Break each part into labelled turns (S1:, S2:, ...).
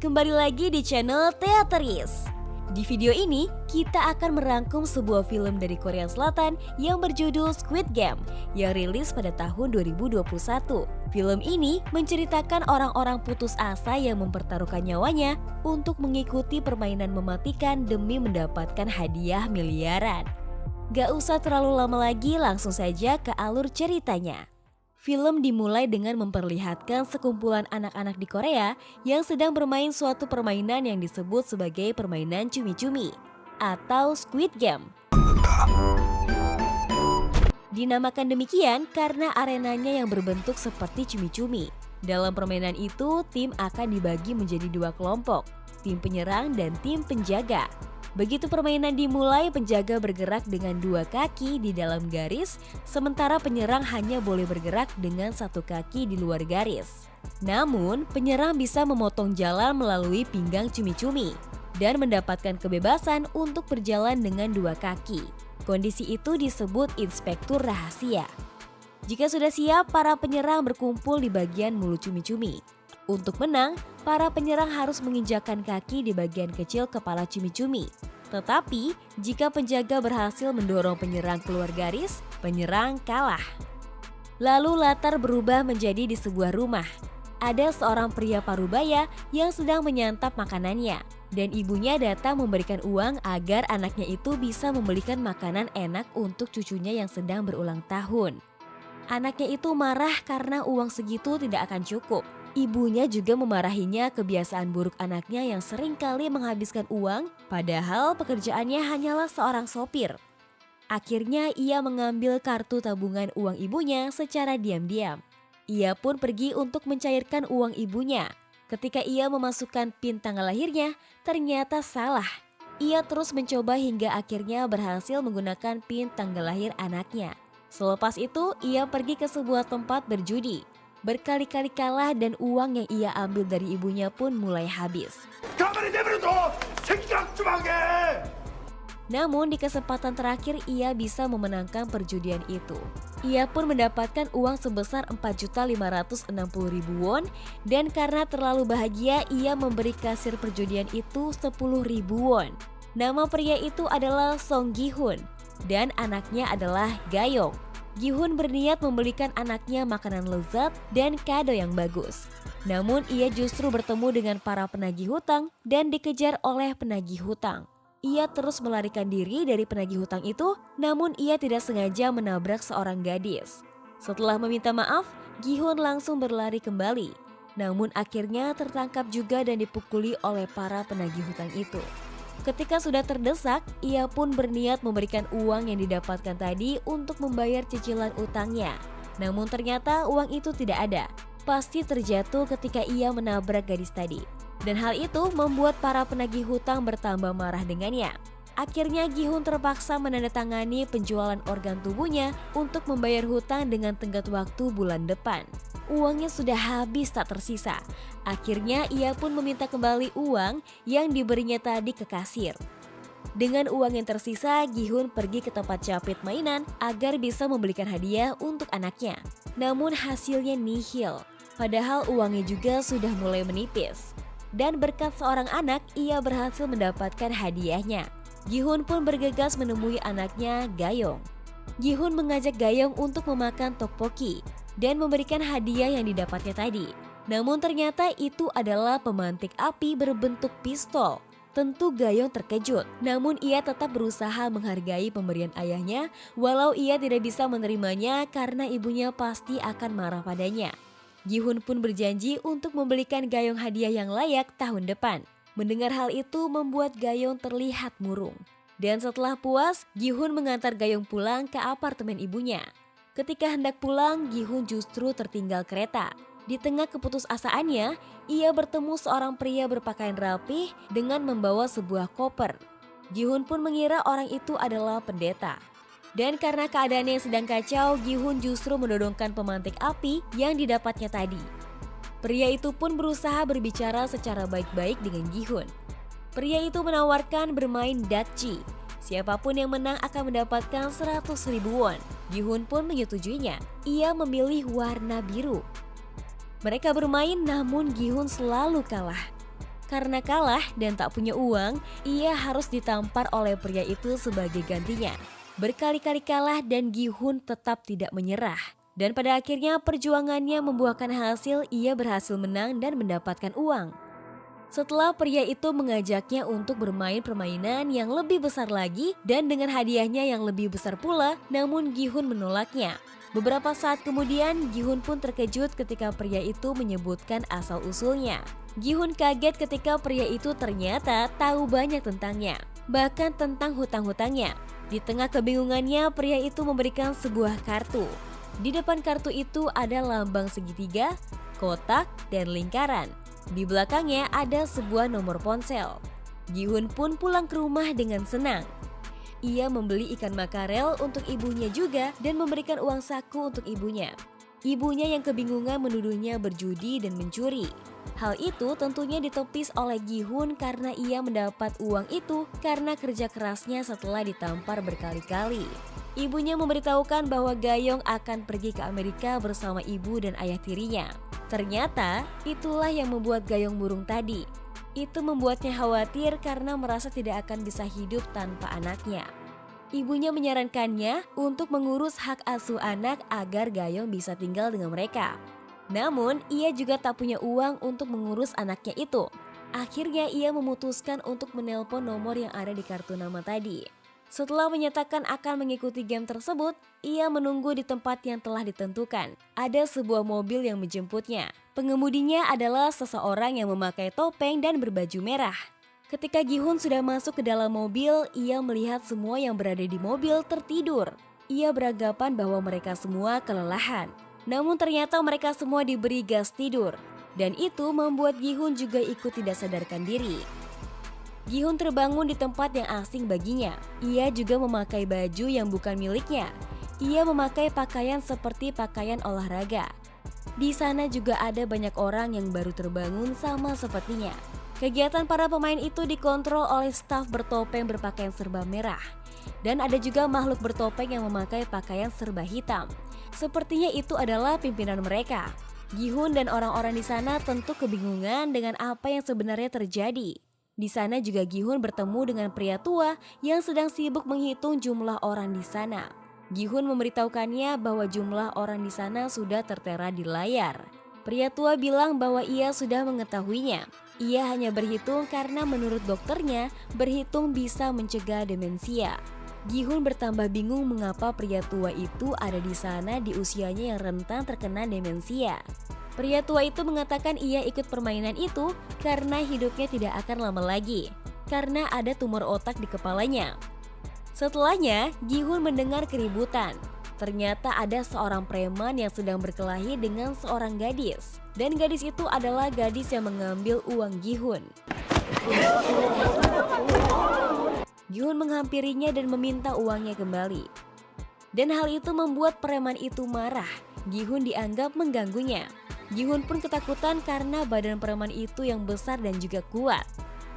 S1: kembali lagi di channel Teateris. Di video ini, kita akan merangkum sebuah film dari Korea Selatan yang berjudul Squid Game yang rilis pada tahun 2021. Film ini menceritakan orang-orang putus asa yang mempertaruhkan nyawanya untuk mengikuti permainan mematikan demi mendapatkan hadiah miliaran. Gak usah terlalu lama lagi, langsung saja ke alur ceritanya. Film dimulai dengan memperlihatkan sekumpulan anak-anak di Korea yang sedang bermain suatu permainan yang disebut sebagai permainan cumi-cumi atau Squid Game. Dinamakan demikian karena arenanya yang berbentuk seperti cumi-cumi. Dalam permainan itu, tim akan dibagi menjadi dua kelompok, tim penyerang dan tim penjaga. Begitu permainan dimulai, penjaga bergerak dengan dua kaki di dalam garis, sementara penyerang hanya boleh bergerak dengan satu kaki di luar garis. Namun, penyerang bisa memotong jalan melalui pinggang cumi-cumi dan mendapatkan kebebasan untuk berjalan dengan dua kaki. Kondisi itu disebut inspektur rahasia. Jika sudah siap, para penyerang berkumpul di bagian mulut cumi-cumi. Untuk menang, para penyerang harus menginjakkan kaki di bagian kecil kepala cumi-cumi. Tetapi, jika penjaga berhasil mendorong penyerang keluar garis, penyerang kalah. Lalu latar berubah menjadi di sebuah rumah. Ada seorang pria parubaya yang sedang menyantap makanannya, dan ibunya datang memberikan uang agar anaknya itu bisa membelikan makanan enak untuk cucunya yang sedang berulang tahun. Anaknya itu marah karena uang segitu tidak akan cukup. Ibunya juga memarahinya kebiasaan buruk anaknya yang seringkali menghabiskan uang, padahal pekerjaannya hanyalah seorang sopir. Akhirnya ia mengambil kartu tabungan uang ibunya secara diam-diam. Ia pun pergi untuk mencairkan uang ibunya. Ketika ia memasukkan PIN tanggal lahirnya, ternyata salah. Ia terus mencoba hingga akhirnya berhasil menggunakan PIN tanggal lahir anaknya. Selepas itu, ia pergi ke sebuah tempat berjudi. Berkali-kali kalah dan uang yang ia ambil dari ibunya pun mulai habis. Namun di kesempatan terakhir ia bisa memenangkan perjudian itu. Ia pun mendapatkan uang sebesar 4.560.000 won dan karena terlalu bahagia ia memberi kasir perjudian itu 10.000 won. Nama pria itu adalah Song Gi-hun dan anaknya adalah Gayong. Gi-hun berniat membelikan anaknya makanan lezat dan kado yang bagus. Namun ia justru bertemu dengan para penagih hutang dan dikejar oleh penagih hutang. Ia terus melarikan diri dari penagih hutang itu, namun ia tidak sengaja menabrak seorang gadis. Setelah meminta maaf, Gi-hun langsung berlari kembali. Namun akhirnya tertangkap juga dan dipukuli oleh para penagih hutang itu. Ketika sudah terdesak, ia pun berniat memberikan uang yang didapatkan tadi untuk membayar cicilan utangnya. Namun ternyata uang itu tidak ada, pasti terjatuh ketika ia menabrak gadis tadi. Dan hal itu membuat para penagih hutang bertambah marah dengannya. Akhirnya Gi-hun terpaksa menandatangani penjualan organ tubuhnya untuk membayar hutang dengan tenggat waktu bulan depan. Uangnya sudah habis tak tersisa. Akhirnya ia pun meminta kembali uang yang diberinya tadi ke kasir. Dengan uang yang tersisa, Gi-hun pergi ke tempat capit mainan agar bisa membelikan hadiah untuk anaknya. Namun hasilnya nihil, padahal uangnya juga sudah mulai menipis. Dan berkat seorang anak, ia berhasil mendapatkan hadiahnya. Gi-hun pun bergegas menemui anaknya, Gayong. Gi-hun mengajak Gayong untuk memakan tteokbokki dan memberikan hadiah yang didapatnya tadi. Namun ternyata itu adalah pemantik api berbentuk pistol. Tentu Gayong terkejut, namun ia tetap berusaha menghargai pemberian ayahnya walau ia tidak bisa menerimanya karena ibunya pasti akan marah padanya. Gi-hun pun berjanji untuk membelikan Gayong hadiah yang layak tahun depan. Mendengar hal itu membuat Gayong terlihat murung. Dan setelah puas, Gi-hun mengantar Gayong pulang ke apartemen ibunya. Ketika hendak pulang, Gi-hun justru tertinggal kereta. Di tengah keputusasaannya, ia bertemu seorang pria berpakaian rapih dengan membawa sebuah koper. Gi-hun pun mengira orang itu adalah pendeta. Dan karena keadaannya yang sedang kacau, Gi-hun justru menodongkan pemantik api yang didapatnya tadi. Pria itu pun berusaha berbicara secara baik-baik dengan Gi-hun. Pria itu menawarkan bermain dakji. Siapapun yang menang akan mendapatkan 100.000 won. Gi-hun pun menyetujuinya. Ia memilih warna biru. Mereka bermain namun Gi-hun selalu kalah. Karena kalah dan tak punya uang, ia harus ditampar oleh pria itu sebagai gantinya. Berkali-kali kalah dan Gi-hun tetap tidak menyerah. Dan pada akhirnya perjuangannya membuahkan hasil, ia berhasil menang dan mendapatkan uang. Setelah pria itu mengajaknya untuk bermain permainan yang lebih besar lagi dan dengan hadiahnya yang lebih besar pula, namun Gi-hun menolaknya. Beberapa saat kemudian, Gi-hun pun terkejut ketika pria itu menyebutkan asal-usulnya. Gi-hun kaget ketika pria itu ternyata tahu banyak tentangnya, bahkan tentang hutang-hutangnya. Di tengah kebingungannya, pria itu memberikan sebuah kartu. Di depan kartu itu ada lambang segitiga, kotak, dan lingkaran. Di belakangnya ada sebuah nomor ponsel. Gi-hun pun pulang ke rumah dengan senang. Ia membeli ikan makarel untuk ibunya juga dan memberikan uang saku untuk ibunya. Ibunya yang kebingungan menuduhnya berjudi dan mencuri. Hal itu tentunya ditepis oleh Gi-hun karena ia mendapat uang itu karena kerja kerasnya setelah ditampar berkali-kali. Ibunya memberitahukan bahwa Gayong akan pergi ke Amerika bersama ibu dan ayah tirinya. Ternyata itulah yang membuat Gayong murung tadi. Itu membuatnya khawatir karena merasa tidak akan bisa hidup tanpa anaknya. Ibunya menyarankannya untuk mengurus hak asuh anak agar Gayong bisa tinggal dengan mereka. Namun, ia juga tak punya uang untuk mengurus anaknya itu. Akhirnya ia memutuskan untuk menelpon nomor yang ada di kartu nama tadi. Setelah menyatakan akan mengikuti game tersebut, ia menunggu di tempat yang telah ditentukan. Ada sebuah mobil yang menjemputnya. Pengemudinya adalah seseorang yang memakai topeng dan berbaju merah. Ketika Gi-hun sudah masuk ke dalam mobil, ia melihat semua yang berada di mobil tertidur. Ia beranggapan bahwa mereka semua kelelahan. Namun ternyata mereka semua diberi gas tidur. Dan itu membuat Gi-hun juga ikut tidak sadarkan diri. Gi-hun terbangun di tempat yang asing baginya. Ia juga memakai baju yang bukan miliknya. Ia memakai pakaian seperti pakaian olahraga. Di sana juga ada banyak orang yang baru terbangun sama sepertinya. Kegiatan para pemain itu dikontrol oleh staf bertopeng berpakaian serba merah. Dan ada juga makhluk bertopeng yang memakai pakaian serba hitam. Sepertinya itu adalah pimpinan mereka. Gi-hun dan orang-orang di sana tentu kebingungan dengan apa yang sebenarnya terjadi. Di sana juga Gi-hun bertemu dengan pria tua yang sedang sibuk menghitung jumlah orang di sana. Gi-hun memberitahukannya bahwa jumlah orang di sana sudah tertera di layar. Pria tua bilang bahwa ia sudah mengetahuinya. Ia hanya berhitung karena menurut dokternya, berhitung bisa mencegah demensia. Gi-hun bertambah bingung mengapa pria tua itu ada di sana di usianya yang rentan terkena demensia. Pria tua itu mengatakan ia ikut permainan itu karena hidupnya tidak akan lama lagi, karena ada tumor otak di kepalanya. Setelahnya, Gi-hun mendengar keributan. Ternyata ada seorang preman yang sedang berkelahi dengan seorang gadis. Dan gadis itu adalah gadis yang mengambil uang Gi-hun. Gi-hun menghampirinya dan meminta uangnya kembali. Dan hal itu membuat preman itu marah. Gi-hun dianggap mengganggunya. Gi-hun pun ketakutan karena badan preman itu yang besar dan juga kuat.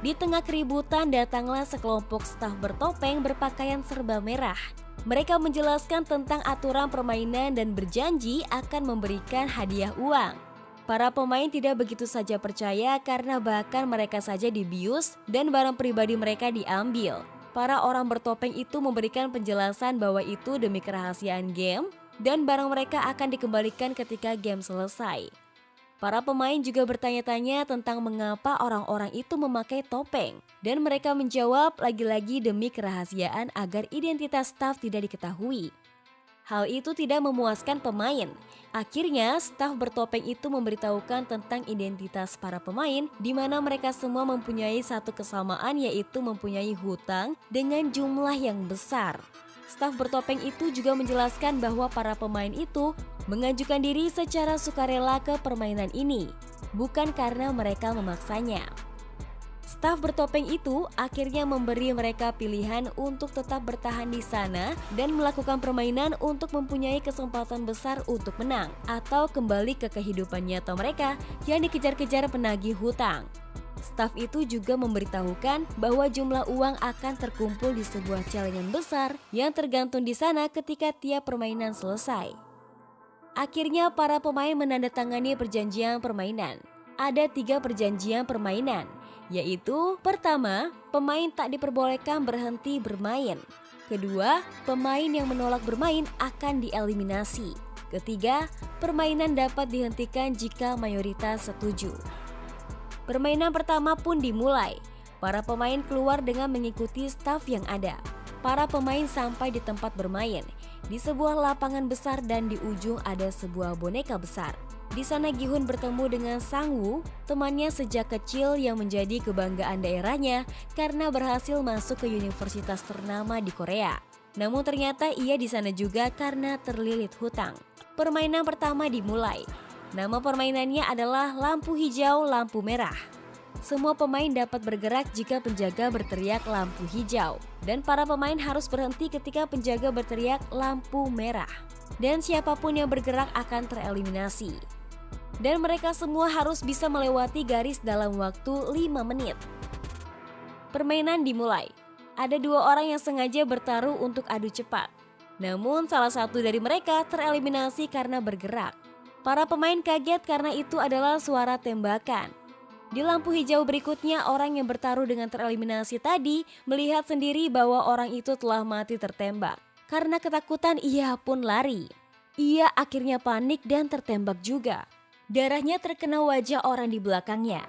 S1: Di tengah keributan datanglah sekelompok staf bertopeng berpakaian serba merah. Mereka menjelaskan tentang aturan permainan dan berjanji akan memberikan hadiah uang. Para pemain tidak begitu saja percaya karena bahkan mereka saja dibius dan barang pribadi mereka diambil. Para orang bertopeng itu memberikan penjelasan bahwa itu demi kerahasiaan game dan barang mereka akan dikembalikan ketika game selesai. Para pemain juga bertanya-tanya tentang mengapa orang-orang itu memakai topeng. Dan mereka menjawab lagi-lagi demi kerahasiaan agar identitas staf tidak diketahui. Hal itu tidak memuaskan pemain. Akhirnya staf bertopeng itu memberitahukan tentang identitas para pemain di mana mereka semua mempunyai satu kesamaan yaitu mempunyai hutang dengan jumlah yang besar. Staf bertopeng itu juga menjelaskan bahwa para pemain itu mengajukan diri secara sukarela ke permainan ini, bukan karena mereka memaksanya. Staf bertopeng itu akhirnya memberi mereka pilihan untuk tetap bertahan di sana dan melakukan permainan untuk mempunyai kesempatan besar untuk menang atau kembali ke kehidupan nyata mereka yang dikejar-kejar penagih hutang. Staf itu juga memberitahukan bahwa jumlah uang akan terkumpul di sebuah celengan besar yang tergantung di sana ketika tiap permainan selesai. Akhirnya para pemain menandatangani perjanjian permainan. Ada 3 perjanjian permainan. yaitu pertama, pemain tak diperbolehkan berhenti bermain. Kedua, pemain yang menolak bermain akan dieliminasi. Ketiga, permainan dapat dihentikan jika mayoritas setuju. Permainan pertama pun dimulai. Para pemain keluar dengan mengikuti staf yang ada. Para pemain sampai di tempat bermain. Di sebuah lapangan besar dan di ujung ada sebuah boneka besar. Di sana Gi-hun bertemu dengan Sang-woo, temannya sejak kecil yang menjadi kebanggaan daerahnya karena berhasil masuk ke universitas ternama di Korea. Namun ternyata ia di sana juga karena terlilit hutang. Permainan pertama dimulai. Nama permainannya adalah lampu hijau, lampu merah. Semua pemain dapat bergerak jika penjaga berteriak lampu hijau. Dan para pemain harus berhenti ketika penjaga berteriak lampu merah. Dan siapapun yang bergerak akan tereliminasi. Dan mereka semua harus bisa melewati garis dalam waktu 5 menit. Permainan dimulai. Ada 2 orang yang sengaja bertaruh untuk adu cepat. Namun salah satu dari mereka tereliminasi karena bergerak. Para pemain kaget karena itu adalah suara tembakan. Di lampu hijau berikutnya, orang yang bertaruh dengan tereliminasi tadi melihat sendiri bahwa orang itu telah mati tertembak. Karena ketakutan ia pun lari. Ia akhirnya panik dan tertembak juga. Darahnya terkena wajah orang di belakangnya.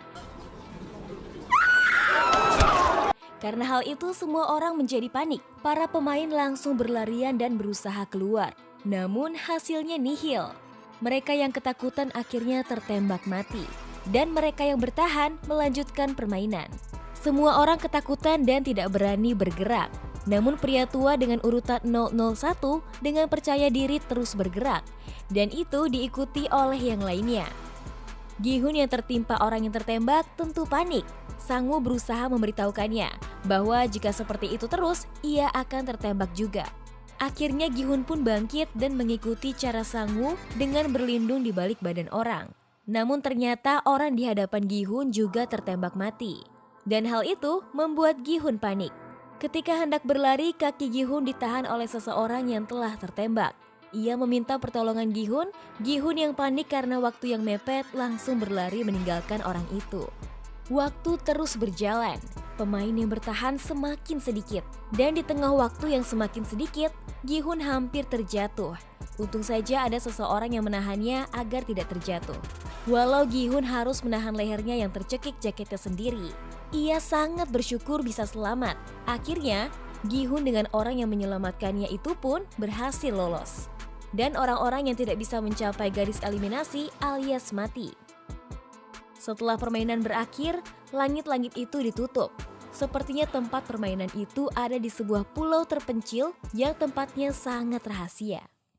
S1: Karena hal itu semua orang menjadi panik. Para pemain langsung berlarian dan berusaha keluar. Namun hasilnya nihil. Mereka yang ketakutan akhirnya tertembak mati. Dan mereka yang bertahan melanjutkan permainan. Semua orang ketakutan dan tidak berani bergerak. Namun pria tua dengan urutan 001 dengan percaya diri terus bergerak. Dan itu diikuti oleh yang lainnya. Gi-hun yang tertimpa orang yang tertembak tentu panik. Sang-woo berusaha memberitahukannya bahwa jika seperti itu terus, ia akan tertembak juga. Akhirnya Gi-hun pun bangkit dan mengikuti cara Sang-woo dengan berlindung di balik badan orang. Namun ternyata orang di hadapan Gi-hun juga tertembak mati. Dan hal itu membuat Gi-hun panik. Ketika hendak berlari, kaki Gi-hun ditahan oleh seseorang yang telah tertembak. Ia meminta pertolongan Gi-hun. Gi-hun yang panik karena waktu yang mepet langsung berlari meninggalkan orang itu. Waktu terus berjalan, pemain yang bertahan semakin sedikit. Dan di tengah waktu yang semakin sedikit, Gi-hun hampir terjatuh. Untung saja ada seseorang yang menahannya agar tidak terjatuh. Walau Gi-hun harus menahan lehernya yang tercekik jaketnya sendiri, ia sangat bersyukur bisa selamat. Akhirnya, Gi-hun dengan orang yang menyelamatkannya itu pun berhasil lolos. Dan orang-orang yang tidak bisa mencapai garis eliminasi alias mati. Setelah permainan berakhir, langit-langit itu ditutup. Sepertinya tempat permainan itu ada di sebuah pulau terpencil yang tempatnya sangat rahasia.